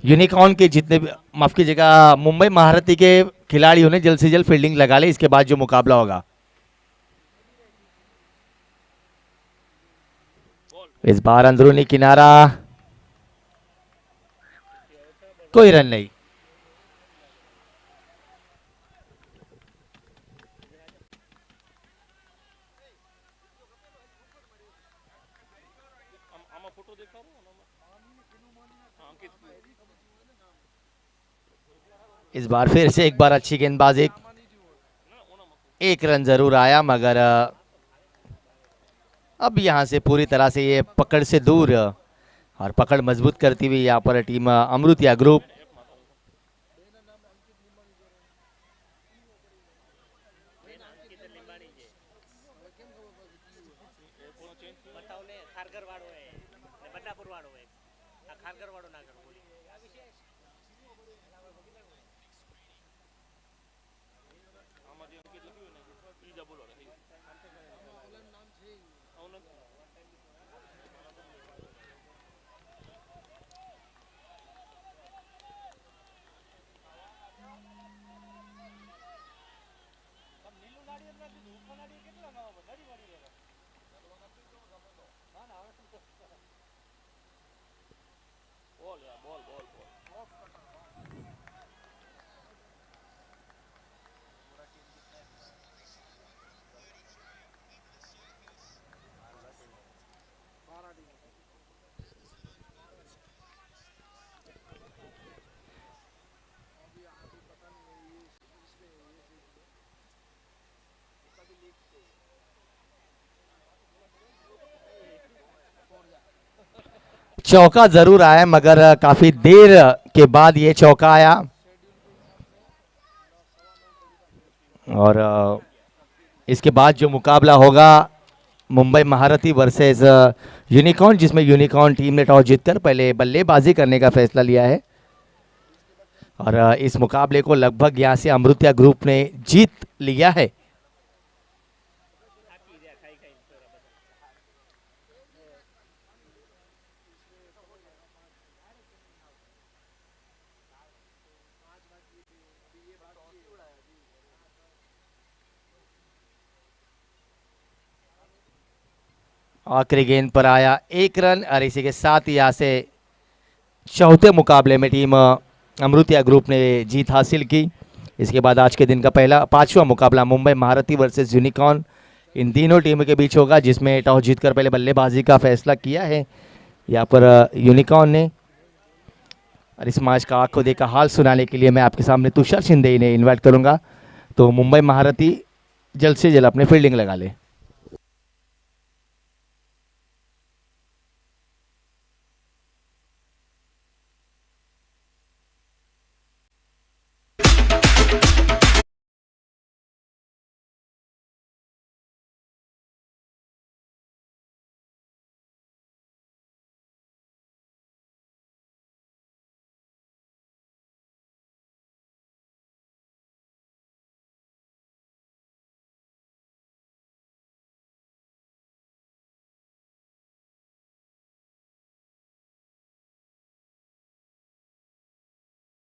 यूनिकॉर्न के जितने भी, माफ कीजिएगा, मुंबई महारथी के खिलाड़ियों ने जल्द से जल्द फील्डिंग लगा ली। इसके बाद जो मुकाबला होगा, इस बार अंदरूनी किनारा, कोई रन नहीं। इस बार फिर से एक बार अच्छी गेंदबाजी, 1 रन जरूर आया, मगर अब यहां से पूरी तरह से ये पकड़ से दूर और पकड़ मजबूत करती हुई यहाँ पर टीम अमृतिया ग्रुप। चौका जरूर आया, मगर काफी देर के बाद ये चौका आया। और इसके बाद जो मुकाबला होगा मुंबई महारथी वर्सेस यूनिकॉर्न, जिसमें यूनिकॉर्न टीम ने टॉस जीतकर पहले बल्लेबाजी करने का फैसला लिया है। और इस मुकाबले को लगभग यहां से अमृतिया ग्रुप ने जीत लिया है। आखिरी गेंद पर आया 1 रन, और इसी के साथ ही यहाँ से चौथे मुकाबले में टीम अमृतिया ग्रुप ने जीत हासिल की। इसके बाद आज के दिन का 5वां मुकाबला मुंबई महारथी वर्सेस यूनिकॉर्न, इन तीनों टीमों के बीच होगा, जिसमें टॉस जीतकर पहले बल्लेबाजी का फैसला किया है यहाँ पर यूनिकॉर्न ने। और इस मैच का आंखों देखा हाल सुनाने के लिए मैं आपके सामने तुषार शिंदे ने इन्वाइट करूँगा, तो मुंबई महारथी जल्द से जल्द अपने फील्डिंग लगा ले।